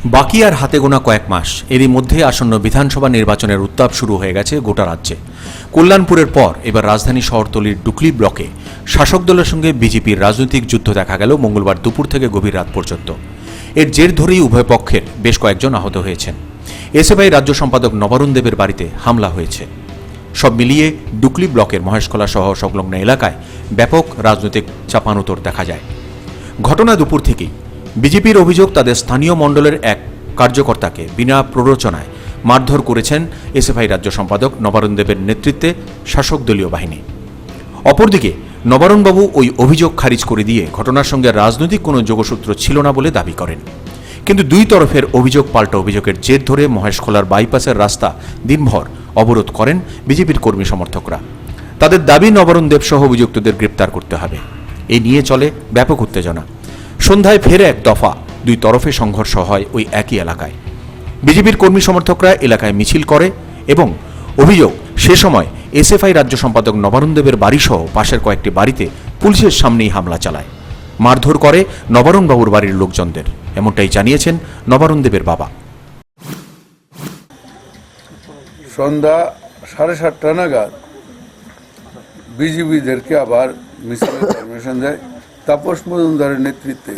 বাকি আর হাতে গোনা কয়েক মাস, এরই মধ্যে আসন্ন বিধানসভা নির্বাচনের উত্তাপ শুরু হয়ে গেছে গোটা রাজ্যে। কল্যাণপুরের পর এবার রাজধানী শহরতলির ডুকলি ব্লকে শাসক দলের সঙ্গে বিজেপির রাজনৈতিক যুদ্ধ দেখা গেল মঙ্গলবার দুপুর থেকে গভীর রাত পর্যন্ত। এর জের ধরেই উভয় পক্ষের বেশ কয়েকজন আহত হয়েছেন। এসএফআই রাজ্য সম্পাদক নবারুণ দেবের বাড়িতে হামলা হয়েছে। সব মিলিয়ে ডুকলি ব্লকের মহেশখোলা সহ সংলগ্ন এলাকায় ব্যাপক রাজনৈতিক চাপানোতর দেখা যায়। ঘটনা দুপুর থেকেই। বিজেপির অভিযোগ, তাদের স্থানীয় মণ্ডলের এক কার্যকর্তাকে বিনা প্ররোচনায় মারধর করেছেন এসএফআই রাজ্য সম্পাদক নবারুণ দেবের নেতৃত্বে শাসক দলীয় বাহিনী। অপরদিকে নবারুণবাবু ওই অভিযোগ খারিজ করে দিয়ে ঘটনার সঙ্গে রাজনৈতিক কোনো যোগসূত্র ছিল না বলে দাবি করেন। কিন্তু দুই তরফের অভিযোগ পাল্টা অভিযোগের জের ধরে মহেশখোলার বাইপাসের রাস্তা দিনভর অবরোধ করেন বিজেপির কর্মী সমর্থকরা। তাদের দাবি নবারুণ দেব সহ অভিযুক্তদের গ্রেপ্তার করতে হবে। এই নিয়ে চলে ব্যাপক উত্তেজনা। সন্ধ্যায় ফের এক দফা দুই তরফে সংঘর্ষ হয় ওই একই এলাকায়। বিজেপির কর্মী সমর্থকরা এলাকায় মিছিল করে এবং অভিযোগ, সে সময় এসএফআই রাজ্য সম্পাদক নবারুণ দেবের বাড়িসহ পাশের কয়েকটি বাড়িতে পুলিশের সামনেই হামলা চালায়, মারধর করে নবারুণবাবুর বাড়ির লোকজনদের। এমনটাই জানিয়েছেন নবারুণ দেবের বাবা। সন্ধ্যা 7:30 নাগাদ বিজেপিদেরকে আবার মিছিলের পারমিশন দেয়। তাপস মজুমদারের নেতৃত্বে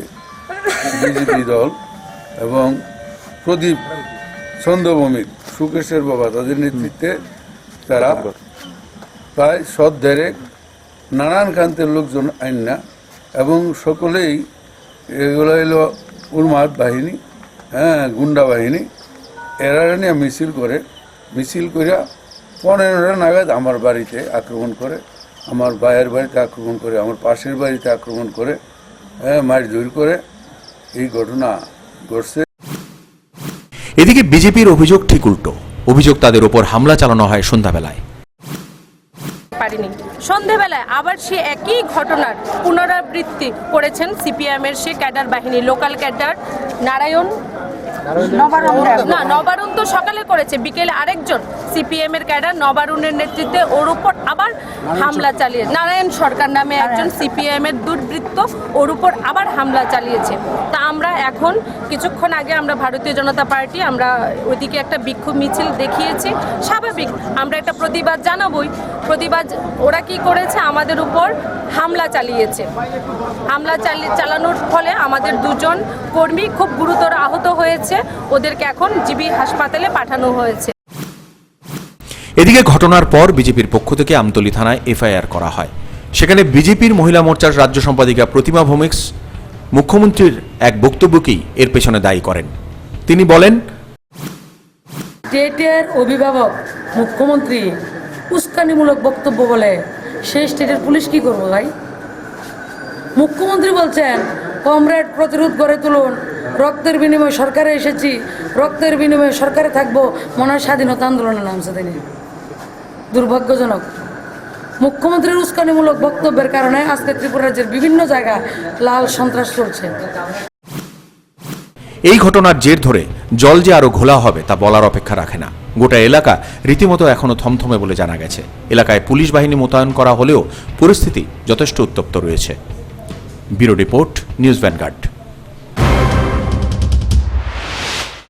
বিজেপি দল এবং প্রদীপ ছন্দভৌমিক, সুকেশের বাবা, তাদের নেতৃত্বে তারা প্রায় সদ্ধারেক নানান কান্তের লোকজন আইনা এবং সকলেই এগুলো এলো উন্মাদ বাহিনী, গুন্ডা বাহিনী, এরা নিয়ে মিছিল করে। মিছিল করিয়া 15টা নাগাদ আমার বাড়িতে আক্রমণ করে, আমার ভাইয়ের বাড়িতে আক্রমণ করে, আমার পাশের বাড়িতে আক্রমণ করে, মারধর করে। এই ঘটনা ঘটছে। এদিকে বিজেপির অভিযোগ ঠিক উল্টো। অভিযোগ, তাদের ওপর হামলা চালানো হয় সন্ধ্যাবেলায়। সন্ধেবেলায় আবার সে একই ঘটনার পুনরাবৃত্তি করেছেন সিপিএমের সে ক্যাডার বাহিনী, লোকাল ক্যাডার নবারুণ তো সকালে করেছে, বিকেলে আরেকজন সিপিএম এর ক্যাডার নবারুণের নেতৃত্বে ওর উপর আবার হামলা চালিয়ে, নারায়ণ সরকার নামে একজন সিপিএম এর দুর্বৃত্ত ওর উপর আবার হামলা চালিয়েছে। তা আমরা এখন কিছুক্ষণ আগে আমরা ভারতীয় জনতা পার্টি আমরা ওইদিকে একটা বিক্ষোভ মিছিল দেখিয়েছি। স্বাভাবিক আমরা একটা প্রতিবাদ জানাবই। প্রতিবাদ ওরা কি করেছে, আমাদের উপর হামলা চালিয়েছে। হামলা চালানোর ফলে আমাদের দুজন কর্মী খুব গুরুতর আহত হয়েছে। ওদেরকে এখন জিবি হাসপাতালে পাঠানো হয়েছে। এদিকে ঘটনার পর বিজেপির পক্ষ থেকে আমতলী থানায় এফআইআর করা হয়। সেখানে বিজেপির মহিলা মোর্চার রাজ্য সম্পাদিকা প্রতিমা ভৌমিক মুখ্যমন্ত্রীর এক বক্তব্যকেই এর পেছনে দায়ী করেন। তিনি বলেন, স্টেটের অভিভাবক মুখ্যমন্ত্রী উস্কানিমূলক বক্তব্য বলে সেই স্টেটের পুলিশ কি করবো ভাই? মুখ্যমন্ত্রী বলছেন কমরেড প্রতিরোধ গড়ে তুলুন, রক্তের বিনিময়ে সরকারে এসেছি, রক্তের বিনিময়ে সরকারে থাকবো, মনে হয় স্বাধীনতা আন্দোলনে নামছে তিনি। দুর্ভাগ্যজনক। মুখ্যমন্ত্রীর উস্কানিমূলক বক্তব্যের কারণে আজকে ত্রিপুরা রাজ্যের বিভিন্ন জায়গায় লাল সন্ত্রাস চলছে। এই ঘটনার জের ধরে জল যে আরো ঘোলা হবে তা বলার অপেক্ষা রাখে না। গোটা এলাকা রীতিমতো এখনো থমথমে বলে জানা গেছে। এলাকায় পুলিশ বাহিনী মোতায়েন করা হলেও পরিস্থিতি যথেষ্ট উত্তপ্ত রয়েছে। Bureau report, news vanguard.